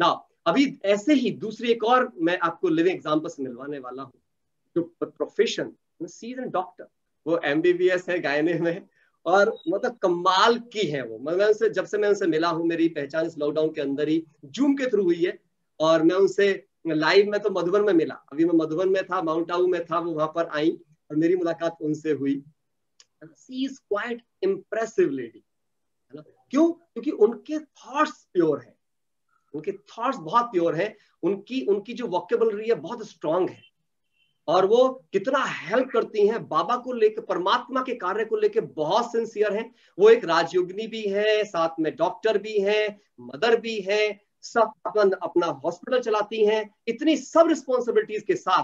Now अभी ऐसे ही दूसरी एक और मैं आपको लिविंग एग्जांपल से मिलवाने वाला हूँ, जो प्रोफेशन सीजन डॉक्टर, वो एमबीबीएस है गायने में, और मतलब कमाल की है वो। मैं उनसे जब से मैं उनसे मिला हूँ, मेरी पहचान इस लॉकडाउन के अंदर ही जूम के थ्रू हुई है, और मैं उनसे लाइव में तो मधुबन में मिला, अभी मैं मधुबन में था, माउंट आबू में था, वो वहां पर आई और मेरी मुलाकात उनसे हुई। She is quite impressive lady, है ना। क्यों? क्योंकि उनके थॉट्स प्योर है, उनके थॉट्स बहुत प्योर हैं, उनकी उनकी जो वोकेबलरी है बहुत स्ट्रांग है, और वो कितना हेल्प करती हैं बाबा को लेकर, परमात्मा के कार्य को लेकर बहुत सिंसियर हैं। वो एक राजयोगिनी भी है, साथ में डॉक्टर भी हैं, मदर भी हैं, सब अपना अपना हॉस्पिटल चलाती हैं, इतनी सब रिस्पॉन्सिबिलिटीज के साथ,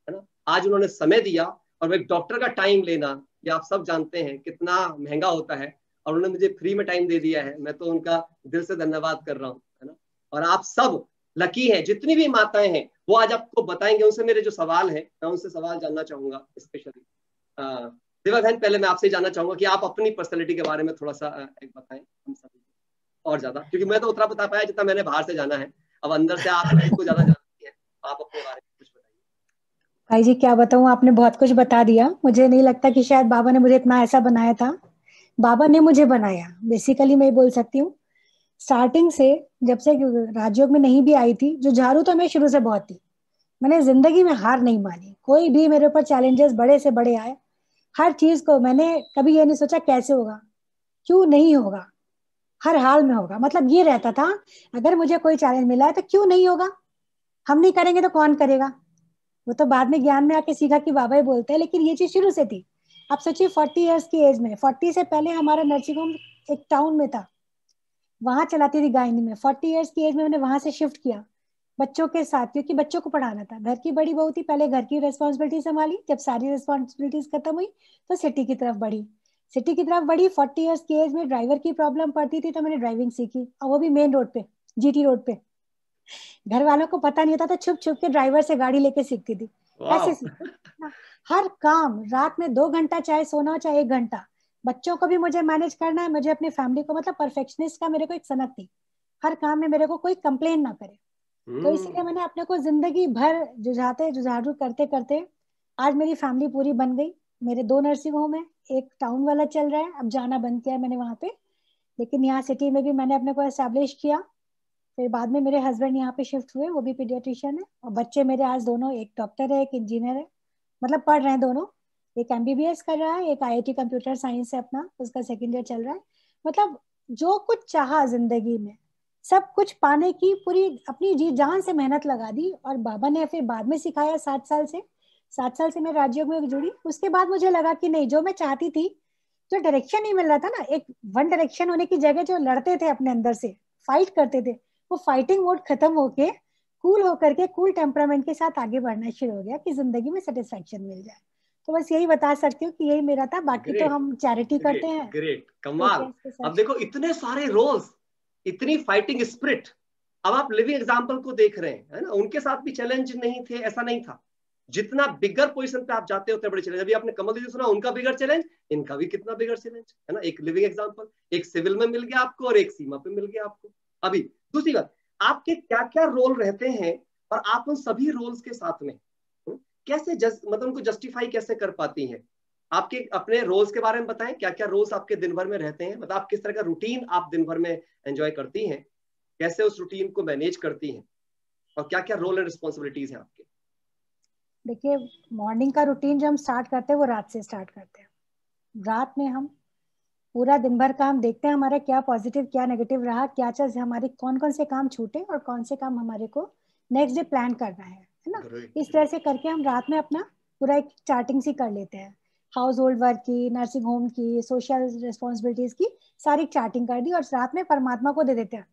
है ना। आज उन्होंने समय दिया, और एक डॉक्टर का टाइम लेना, ये आप सब जानते हैं कितना महंगा होता है, और उन्होंने मुझे फ्री में टाइम दे दिया है, मैं तो उनका दिल से धन्यवाद कर रहा हूँ, है ना। और आप सब लकी हैं, जितनी भी माताएं हैं वो आज आपको बताएंगे। उनसे मेरे जो सवाल है, मैं उनसे सवाल जानना चाहूंगा स्पेशली। देवा बहन, पहले मैं आपसे जानना चाहूंगा कि आप अपनी पर्सनैलिटी के बारे में थोड़ा सा एक बताएं हम सभी और ज्यादा, क्योंकि मैं तो उतना बता पाया जितना मैंने बाहर से जाना है, अब अंदर से आप खुद को ज्यादा जानती हैं, आप अपने बारे में कुछ बताइए। भाई जी क्या बताऊं, आपने बहुत कुछ बता दिया। मुझे नहीं लगता कि शायद बाबा ने मुझे इतना ऐसा बनाया था, बाबा ने मुझे बनाया, बेसिकली मैं बोल सकती हूँ। स्टार्टिंग से, जब से राजयोग में नहीं भी आई थी, जो झाड़ू तो मैं शुरू से बहुत थी। मैंने जिंदगी में हार नहीं मानी, कोई भी मेरे ऊपर चैलेंजेस बड़े से बड़े आए, हर चीज को मैंने कभी ये नहीं सोचा कैसे होगा, क्यों नहीं होगा, हर हाल में होगा। मतलब ये रहता था, अगर मुझे कोई चैलेंज मिला है तो क्यों नहीं होगा, हम नहीं करेंगे तो कौन करेगा। वो तो बाद में ज्ञान में आके सीखा कि बाबा ही बोलते हैं, लेकिन ये चीज शुरू से थी। आप सोचिए 40 इयर्स की एज में, 40 से पहले हमारा नर्सिंग होम एक टाउन में था, वहां चलाती थी गायनी में। 40 इयर्स की एज में मैंने वहां से शिफ्ट किया बच्चों के साथ, क्योंकि बच्चों को पढ़ाना था। घर की बड़ी बहू थी, पहले घर की रिस्पॉन्सिबिलिटी संभाली, जब सारी रिस्पॉन्सिबिलिटीज खत्म हुई तो सिटी की तरफ बढ़ी। सिटी की तरफ बढ़ी, 40 इयर्स की एज में ड्राइवर की प्रॉब्लम पड़ती थी, तो मैंने ड्राइविंग सीखी, और वो भी मेन रोड पे, जीटी रोड पे। घर वालों को पता नहीं होता था, छुप छुप के ड्राइवर से गाड़ी लेके सीखती थी। ऐसे सीखी ना। हर काम, रात में 2 घंटा चाहे सोना हो चाहे 1 घंटा, बच्चों को भी मुझे मैनेज करना है, मुझे अपनी फैमिली को, मतलब परफेक्शनिस्ट का मेरे को एक सनक थी, हर काम में मेरे को कोई कंप्लेन ना करे। तो इसीलिए मैंने अपने को जिंदगी भर जुझाते जुझारू करते करते आज मेरी फैमिली पूरी बन गई। मेरे 2 नर्सिंग होम है, एक टाउन वाला चल रहा है, अब जाना बंद किया है मैंने वहां पे, लेकिन यहाँ सिटी में भी मैंने अपने को एस्टेब्लिश किया। फिर बाद में मेरे हस्बैंड यहाँ पे शिफ्ट हुए, वो भी पीडियाट्रिशियन है, और बच्चे मेरे आज दोनों, एक डॉक्टर है एक इंजीनियर है, मतलब पढ़ रहे हैं दोनों। एक एमबीबीएस कर रहा है, एक आईआईटी कंप्यूटर साइंस है अपना, उसका सेकंड ईयर चल रहा है। मतलब जो कुछ चाहा जिंदगी में, सब कुछ पाने की पूरी अपनी जी जान से मेहनत लगा दी। और बाबा ने फिर बाद में सिखाया, 7 साल से, 7 साल से मैं राजयोग में जुड़ी। उसके बाद मुझे लगा कि नहीं, जो मैं चाहती थी, जो डायरेक्शन नहीं मिल रहा था ना, एक वन डायरेक्शन होने की जगह जो लड़ते थे अपने अंदर से, फाइट करते थे, वो फाइटिंग मोड खत्म होके कूल होकर के, कूल टेम्परामेंट के साथ आगे बढ़ना शुरू हो गया कि जिंदगी में सेटिस्फेक्शन मिल जाए। तो बस यही बता सकती हूँ कि यही मेरा था। बाकी तो ग्रेट, हम चैरिटी करते ग्रेट, हैं ग्रेट, कमाल। पेशेंट्स के साथ। अब देखो इतने सारे रोल्स, इतनी फाइटिंग स्पिरिट। अब आप लिविंग एग्जांपल को देख रहे हैं, है ना, उनके साथ भी चैलेंज नहीं थे, ऐसा नहीं था। जितना बिगर पोजीशन पे आप जाते होते बड़े चैलेंज, अभी आपने कमल दीदी सुना, उनका बिगर चैलेंज, इनका भी कितना बिगर चैलेंज, है ना। एक लिविंग एग्जांपल, एक सिविल में मिल गया आपको और एक सीमा पे मिल गया आपको। अभी दूसरी बात, आपके क्या क्या रोल रहते हैं, और आप उन सभी रोल्स के साथ में कैसे मतलब उनको जस्टिफाई कैसे कर पाती हैं। आपके अपने रोल्स के बारे में बताएं, क्या क्या रोल्स आपके दिन भर में रहते हैं, मतलब आप किस तरह का रूटीन आप दिन भर में एंजॉय करती हैं, कैसे उस रूटीन को मैनेज करती हैं, और क्या क्या रोल एंड रिस्पॉन्सिबिलिटीज हैं आपके। देखिए, मॉर्निंग का रूटीन जो हम स्टार्ट करते हैं वो रात से स्टार्ट करते हैं। रात में हम पूरा दिन भर का हम देखते हैं, हमारा क्या पॉजिटिव क्या नेगेटिव रहा, क्या चीज हमारी, कौन कौन से काम छूटे और कौन से काम हमारे को नेक्स्ट डे प्लान करना है ना। इस तरह से करके हम रात में अपना पूरा एक चार्टिंग सी कर लेते हैं, हाउस होल्ड वर्क की, नर्सिंग होम की, सोशल रिस्पॉन्सिबिलिटीज की, सारी चार्टिंग कर दी, और रात में परमात्मा को दे देते हैं।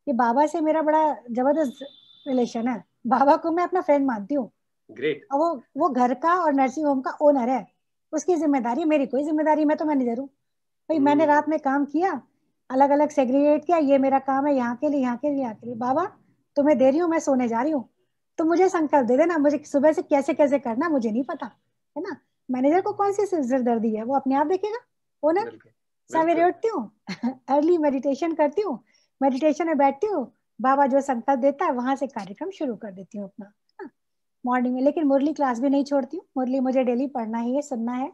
ये बाबा से मेरा बड़ा जबरदस्त रिलेशन है, बाबा को मैं अपना फ्रेंड मानती हूँ। ग्रेट। और वो घर का और नर्सिंग होम का ओनर है, उसकी जिम्मेदारी, मेरी कोई जिम्मेदारी, मैं तो मैनेजर हूँ। भाई मैंने रात में काम किया, अलग अलग सेग्रीगेट किया, ये मेरा काम है, यहाँ के लिए, यहाँ के लिए, यहाँ के लिए। बाबा तुम्हें दे रही हूँ, मैं सोने जा रही हूँ, तो मुझे संकल्प दे देना, मुझे सुबह से कैसे कैसे करना मुझे नहीं पता, है ना। मैनेजर को कौन सी सिरदर्दी है, वो अपने आप देखेगा, ओनर। बिल्कुल, सवेरे बिल्कुल। उठती हूँ अर्ली मेडिटेशन करती हूँ, मेडिटेशन में बैठती हूँ, बाबा जो संकल्प देता है वहां से कार्यक्रम शुरू कर देती हूँ अपना मॉर्निंग में। लेकिन मुरली क्लास भी नहीं छोड़ती हूँ, मुरली मुझे डेली पढ़ना ही है, सुनना है।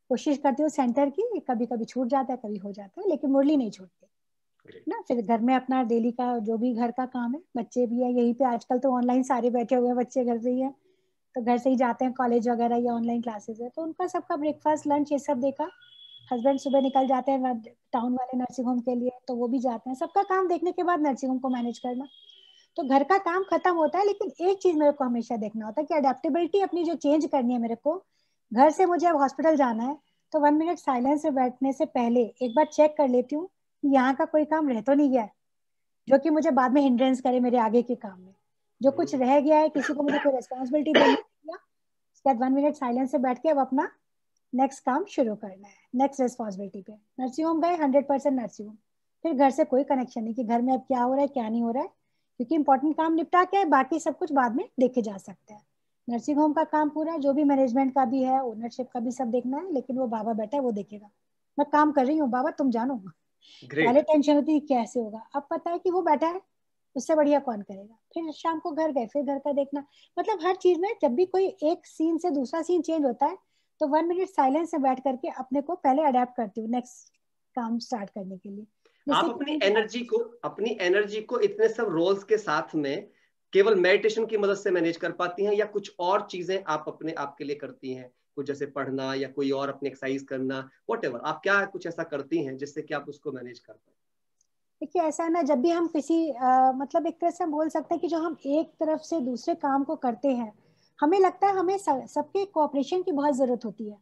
कोशिश करती हूँ सेंटर की, कभी कभी छूट जाता है, कभी हो जाता है, लेकिन मुरली नहीं छूटती ना। फिर घर में अपना डेली का जो भी घर का काम है, बच्चे भी है यहीं पे, आजकल तो ऑनलाइन सारे बैठे हुए हैं बच्चे, घर से ही है, तो घर से ही जाते हैं कॉलेज वगैरह या ऑनलाइन क्लासेस है, तो उनका सबका ब्रेकफास्ट लंच ये सब देखा। हस्बैंड सुबह निकल जाते हैं टाउन वाले नर्सिंग होम के लिए, तो वो भी जाते हैं, सबका काम देखने के बाद नर्सिंग होम को मैनेज करना। तो घर का काम खत्म होता है, लेकिन एक चीज मेरे को हमेशा देखना होता है कि अडेप्टेबिलिटी अपनी जो चेंज करनी है मेरे को। घर से मुझे अब हॉस्पिटल जाना है, तो 1 मिनट साइलेंस में बैठने से पहले एक बार चेक कर लेती हूँ कि यहाँ का कोई काम रह तो नहीं गया है जो कि मुझे बाद में हिंड्रेंस करे मेरे आगे के काम में। जो कुछ रह गया है, किसी को मुझे कोई रिस्पॉन्सिबिलिटी देनी है, उसके बाद 1 मिनट साइलेंस से बैठ के अब अपना नेक्स्ट काम शुरू करना है, नेक्स्ट रिस्पॉन्सिबिलिटी पे। नर्सिंग होम गए, 100% नर्सिंग होम, फिर घर से कोई कनेक्शन नहीं कि घर में अब क्या हो रहा है क्या नहीं हो रहा है, क्योंकि इंपॉर्टेंट काम निपटा के बाकी सब कुछ बाद में देखे जा सकते हैं। नर्सिंग होम का काम पूरा जो भी मैनेजमेंट का भी है, ओनरशिप का भी सब देखना है, लेकिन वो बाबा बैठा है वो देखेगा। मैं काम कर रही हूँ बाबा तुम जानो। पहले ग्रेट। टेंशन होती है कैसे होगा, अब पता है कि वो बैठा है, उससे बढ़िया कौन करेगा। फिर शाम को घर गए, फिर घर का देखना। मतलब हर चीज में जब भी कोई एक सीन से दूसरा सीन चेंज होता है, तो 1 मिनट साइलेंस से बैठ करके अपने को पहले अडेप्ट करती हूँ नेक्स्ट काम स्टार्ट करने के लिए, आप जिससे कि अपनी कोई एनर्जी को, अपनी एनर्जी को इतने सब रोल्स के साथ में केवल मेडिटेशन की मदद से मैनेज कर पाती हैं, या कुछ और चीजें आप अपने आप के लिए करती हैं, कुछ जैसे पढ़ना या कोई और अपनी एक्सरसाइज करना, व्हाटएवर, आप क्या कुछ ऐसा करती हैं जिससे कि आप उसको मैनेज कर पाए? देखिए ऐसा है ना, जब भी हम किसी मतलब एक तरह से हम बोल सकते हैं कि जो हम एक तरफ से दूसरे काम को करते हैं, हमें लगता है हमें सबके कोऑपरेशन की बहुत जरूरत होती है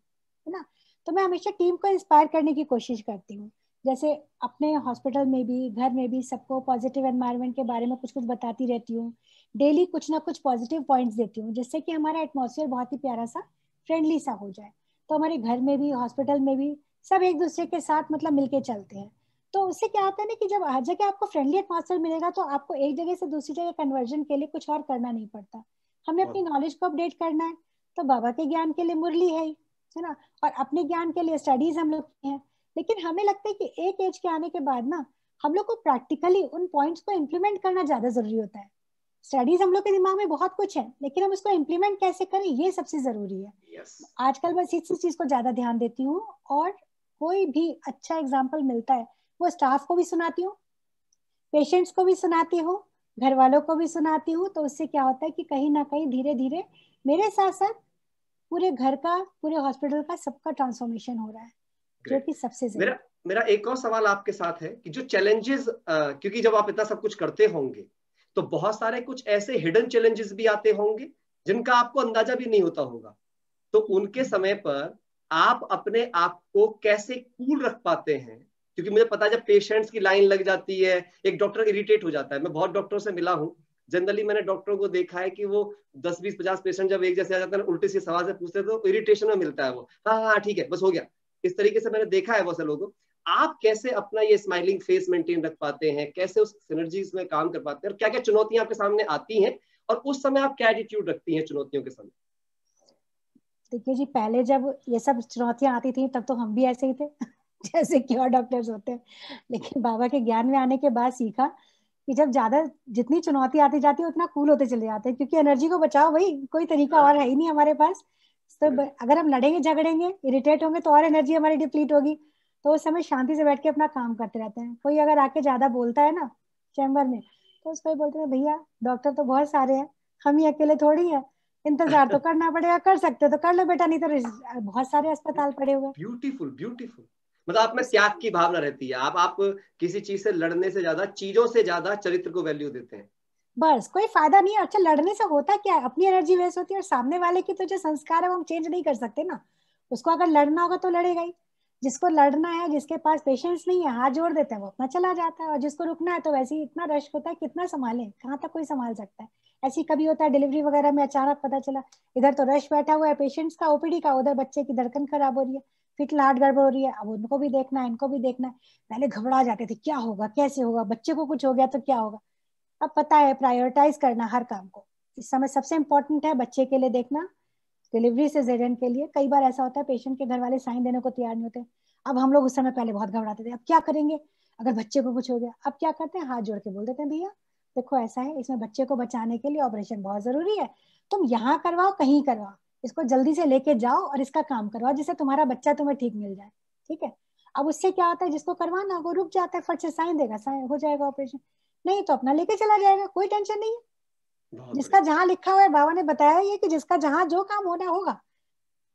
ना। तो मैं हमेशा टीम को इंस्पायर करने की कोशिश करती हूँ। जैसे अपने हॉस्पिटल में भी, घर में भी सबको पॉजिटिव एनवायरनमेंट के बारे में कुछ कुछ बताती रहती हूँ। डेली कुछ ना कुछ पॉजिटिव पॉइंट्स देती हूँ, जिससे कि हमारा एटमॉस्फेयर बहुत ही प्यारा सा, फ्रेंडली सा हो जाए। तो हमारे घर में भी, हॉस्पिटल में भी सब एक दूसरे के साथ मतलब मिलके चलते हैं। तो उससे क्या होता है ना कि जब हर जगह आपको फ्रेंडली एटमॉस्फेयर मिलेगा, तो आपको एक जगह से दूसरी जगह कन्वर्जन के लिए कुछ और करना नहीं पड़ता। हमें अपनी नॉलेज को अपडेट करना है, तो बाबा के ज्ञान के लिए मुरली है ना, और अपने ज्ञान के लिए स्टडीज हम लोग की हैं। लेकिन हमें लगता है कि एक एज के आने के बाद ना, हम लोग को प्रैक्टिकली उन पॉइंट्स को इम्प्लीमेंट करना ज्यादा जरूरी होता है। स्टडीज हम लोग के दिमाग में बहुत कुछ है, लेकिन हम उसको इम्प्लीमेंट कैसे करें ये सबसे जरूरी है। यस। आजकल बस इस चीज को ज्यादा ध्यान देती हूँ। और कोई भी अच्छा एग्जाम्पल मिलता है, वो स्टाफ को भी सुनाती हूँ, पेशेंट्स को भी सुनाती हूँ, घर वालों को भी सुनाती हूँ। तो उससे क्या होता है कि कहीं ना कहीं धीरे धीरे मेरे साथ साथ पूरे घर का, पूरे हॉस्पिटल का सबका ट्रांसफॉर्मेशन हो रहा है, जो ग्रेट। कि सबसे मेरा जरूरी। मेरा एक और सवाल आपके साथ है कि जो चैलेंजेस, क्योंकि जब आप इतना सब कुछ करते होंगे तो बहुत सारे कुछ ऐसे हिडन चैलेंजेस भी आते होंगे जिनका आपको अंदाजा भी नहीं होता होगा, तो उनके समय पर आप अपने आप को कैसे कूल रख पाते हैं? क्योंकि मुझे पता है जब पेशेंट्स की लाइन लग जाती है, एक डॉक्टर इरिटेट हो जाता है। मैं बहुत डॉक्टरों से मिला हूं, जनरली मैंने डॉक्टरों को देखा है कि वो 10 20 50 पेशेंट जब एक जैसे आ जाते हैं, उल्टी सी सवाल से पूछते हैं, तो इरिटेशन में मिलता है वो, हाँ हाँ ठीक है बस हो गया। इस तरीके से मैंने देखा है बहुत से लोगों को। आप कैसे अपना ये स्माइलिंग फेस मेंटेन रख पाते हैं, कैसे उस सिनर्जीज में काम कर पाते हैं, और क्या क्या चुनौतियां आपके सामने आती हैं, और उस समय आप क्या एटीट्यूड रखती हैं चुनौतियों के समय? देखिए जी, पहले जब ये सब चुनौतियां आती थी तब तो हम भी ऐसे ही थे जैसे कि और डॉक्टर्स होते हैं। लेकिन बाबा के ज्ञान में आने के बाद सीखा कि जब ज्यादा, जितनी चुनौती आती जाती है उतना कूल होते चले जाते हैं, क्योंकि एनर्जी को बचाओ भाई, कोई तरीका और है ही नहीं हमारे पास। तो अगर हम लड़ेंगे झगड़ेंगे इरिटेट होंगे तो और एनर्जी हमारी डिप्लीट होगी। तो उस समय शांति से बैठ के अपना काम करते रहते हैं। कोई अगर आके ज्यादा बोलता है ना चैम्बर में, तो उसको ही बोलते हैं भैया डॉक्टर तो बहुत सारे हैं, हम ही अकेले थोड़ी है, इंतजार तो करना पड़ेगा, कर सकते हो तो कर लो बेटा, नहीं तो बहुत सारे अस्पताल पड़े हुए हैं। Beautiful beautiful. मतलब आप में उससे त्याग की भावना रहती है, आप किसी चीज से लड़ने से ज्यादा, चीजों से ज्यादा चरित्र को वैल्यू देते हैं। बस कोई फायदा नहीं है। अच्छा लड़ने से होता क्या है, अपनी एनर्जी वेस्ट होती है, और सामने वाले की तो जो संस्कार है वो हम चेंज नहीं कर सकते ना। उसको अगर लड़ना होगा तो लड़ेगा ही। जिसको लड़ना है, जिसके पास पेशेंस नहीं है, हाथ जोड़ देता है, वो अपना चला जाता है। और जिसको रुकना है, तो वैसे ही इतना रश होता है, कितना संभाले, कहाँ तक कोई संभाल सकता है। ऐसी कभी होता है डिलीवरी वगैरह में, अचानक पता चला इधर तो रश बैठा हुआ है पेशेंट्स का, ओपीडी का, उधर बच्चे की धड़कन खराब हो रही है, फिटलाहट गड़बड़ हो रही है, अब उनको भी देखना है, इनको भी देखना है। पहले घबरा जाते थे क्या होगा, कैसे होगा, बच्चे को कुछ हो गया तो क्या होगा। अब पता है प्रायोरिटाइज करना हर काम को। इस समय सबसे इंपॉर्टेंट है बच्चे के लिए देखना, डिलीवरी से जेडन के लिए। कई बार ऐसा होता है पेशेंट के घर वाले साइन देने को तैयार नहीं होते। अब हम लोग उस समय पहले बहुत घबराते थे, अब क्या करेंगे अगर बच्चे को कुछ हो गया। अब क्या करते हैं, हाथ जोड़ के बोल देते हैं भैया देखो ऐसा है, इसमें बच्चे को बचाने के लिए ऑपरेशन बहुत जरूरी है, तुम यहाँ करवाओ कहीं करवाओ, इसको जल्दी से लेके जाओ और इसका काम करवाओ जिससे तुम्हारा बच्चा तुम्हें ठीक मिल जाए, ठीक है। अब उससे क्या होता है, जिसको करवाना वो रुक जाता है, फट से साइन देगा, साइन हो जाएगा ऑपरेशन, नहीं तो अपना लेके चला जाएगा, कोई टेंशन नहीं है। जिसका जहाँ लिखा हुआ है, बाबा ने बताया ये कि जिसका जहाँ जो काम होना होगा,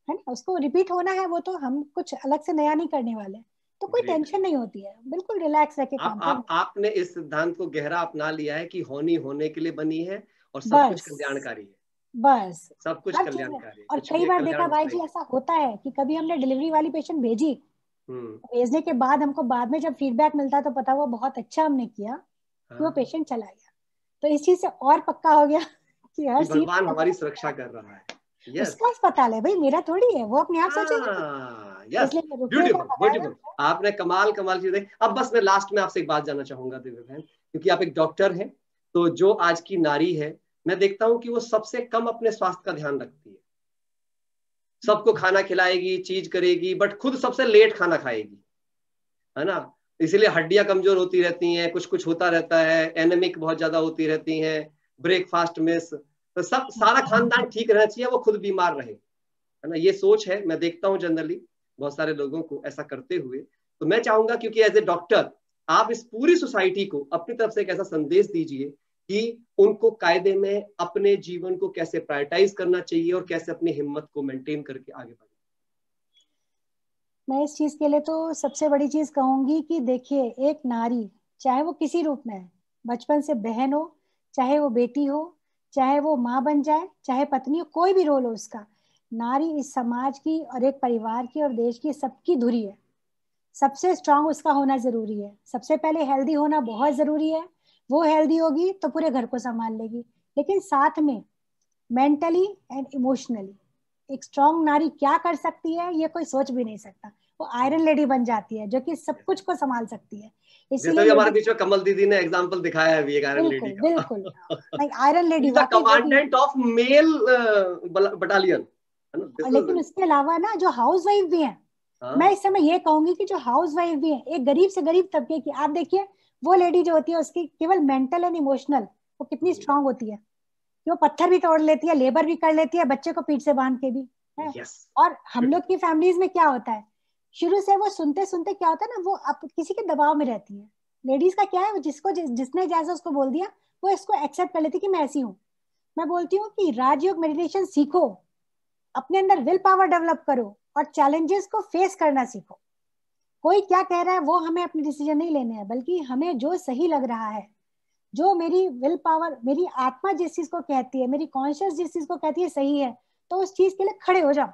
है ना, उसको रिपीट होना है, वो तो हम कुछ अलग से नया नहीं करने वाले, तो कोई टेंशन नहीं होती है, बिल्कुल रिलैक्स रह के काम करना। आपने इस सिद्धांत को गहरा अपना लिया है कि होनी होने के लिए बनी है और सब कुछ कल्याणकारी है, बस सब कुछ कल्याणकारी है। और कई बार देखा भाई जी ऐसा होता है कि कभी हमने डिलीवरी वाली पेशेंट भेजी, भेजने के बाद हमको बाद में जब फीडबैक मिलता है तो पता हुआ बहुत अच्छा हमने किया कि वो पेशेंट चला गया, तो इस चीज से और पक्का हो गया कि हर चीज भगवान हमारी सुरक्षा कर रहा है। Yes. उसका अस्पताल है भाई, मेरा थोड़ी है, वो अपने आप सोचेगा। ब्यूटीफुल, आपने कमाल चीजें। अब बस मैं लास्ट में आपसे एक बात जानना चाहूंगा दिव्या बहन, क्योंकि आप एक डॉक्टर हैं, तो जो आज की नारी है, मैं देखता हूं कि वो सबसे कम अपने स्वास्थ्य का ध्यान रखती है, सबको खाना खिलाएगी, चीज करेगी, बट खुद सबसे लेट खाना खाएगी, है ना, इसीलिए हड्डियां कमजोर होती रहती हैं, कुछ कुछ होता रहता है, एनेमिक बहुत ज्यादा होती रहती हैं, ब्रेकफास्ट मिस, तो सब सारा खानदान ठीक रहना चाहिए, वो खुद बीमार रहे, है ना, ये सोच है। मैं देखता हूँ जनरली बहुत सारे लोगों को ऐसा करते हुए, तो मैं चाहूंगा क्योंकि एज ए डॉक्टर आप इस पूरी सोसाइटी को अपनी तरफ से एक ऐसा संदेश दीजिए कि उनको कायदे में अपने जीवन को कैसे प्रायोरिटाइज करना चाहिए और कैसे अपनी हिम्मत को मेंटेन करके आगे बढ़ना। मैं इस चीज के लिए तो सबसे बड़ी चीज कहूंगी कि देखिए, एक नारी चाहे वो किसी रूप में है, बचपन से बहन हो, चाहे वो बेटी हो, चाहे वो माँ बन जाए, चाहे पत्नी हो, कोई भी रोल हो उसका, नारी इस समाज की और एक परिवार की और देश की सबकी धुरी है। सबसे स्ट्रांग उसका होना जरूरी है। सबसे पहले हेल्दी होना बहुत जरूरी है, वो हेल्दी होगी तो पूरे घर को संभाल लेगी, लेकिन साथ में मेंटली एंड इमोशनली एक स्ट्रांग नारी क्या कर सकती है ये कोई सोच भी नहीं सकता। वो आयरन लेडी बन जाती है जो कि सब कुछ को संभाल सकती है। इसीलिए हमारे बीच में कमल दीदी ने एग्जांपल दिखाया है एक आयरन लेडी का। बिल्कुल नहीं, iron lady commandant of male battalion, लेकिन उसके अलावा ना जो हाउस वाइफ भी है, मैं इस समय ये कहूंगी कि जो हाउस वाइफ भी है, एक गरीब से गरीब तबके की, आप देखिए वो लेडी जो होती है उसकी केवल मेंटल एंड इमोशनल वो कितनी स्ट्रांग होती है कि वो पत्थर भी तोड़ लेती है, लेबर भी कर लेती है, बच्चे को पीठ से बांध के भी है। और हम लोग की फैमिलीज में क्या होता है, शुरू से वो सुनते सुनते क्या होता है ना, वो किसी के दबाव में रहती है। लेडीज का क्या है, वो जिसको जिसने जैसा उसको बोल दिया वो इसको एक्सेप्ट कर लेती कि मैं ऐसी हूँ। मैं बोलती हूँ कि राजयोग मेडिटेशन सीखो, अपने अंदर विल पावर डेवलप करो और चैलेंजेस को फेस करना सीखो। कोई क्या कह रहा है वो हमें अपने डिसीजन नहीं लेने हैं, बल्कि हमें जो सही लग रहा है, जो मेरी विल पावर, मेरी आत्मा जिस चीज को कहती है, मेरी कॉन्शियस जिस चीज को कहती है सही है, तो उस चीज के लिए खड़े हो जाओ।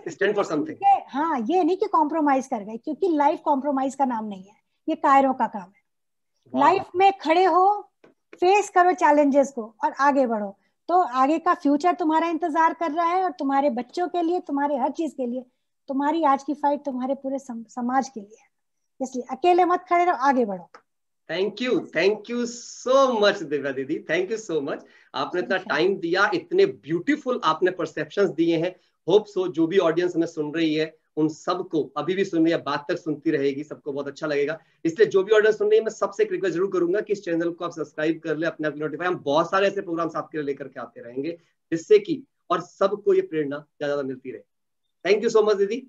Stand for something. हाँ, ये नहीं कि कॉम्प्रोमाइज कर गए, क्योंकि लाइफ कॉम्प्रोमाइज का नाम नहीं है, ये कायरों का काम है। लाइफ में खड़े हो, फेस करो चैलेंजेस को और आगे बढ़ो, तो आगे का फ्यूचर तुम्हारा इंतजार कर रहा है, और तुम्हारे बच्चों के लिए, तुम्हारे हर चीज के लिए, तुम्हारी आज की फाइट तुम्हारे पूरे समाज के लिए है। इसलिए अकेले मत खड़े रहो, आगे बढ़ो। Thank you so much Divya दीदी, थैंक यू सो मच। आपने इतना टाइम दिया, इतने ब्यूटीफुल आपने परसेप्शंस दिए हैं। होप सो जो भी ऑडियंस हमें सुन रही है उन सबको, अभी भी सुन रही है, बात तक सुनती रहेगी, सबको बहुत अच्छा लगेगा। इसलिए जो भी ऑडियंस सुन रही है, मैं सबसे एक रिक्वेस्ट जरूर करूंगा कि इस चैनल को आप सब्सक्राइब कर ले, अपने आप नोटिफाई, हम बहुत सारे ऐसे प्रोग्राम्स आपके लिए लेकर के आते रहेंगे जिससे कि और सबको ये प्रेरणा ज्यादा मिलती रहे। थैंक यू सो मच दीदी।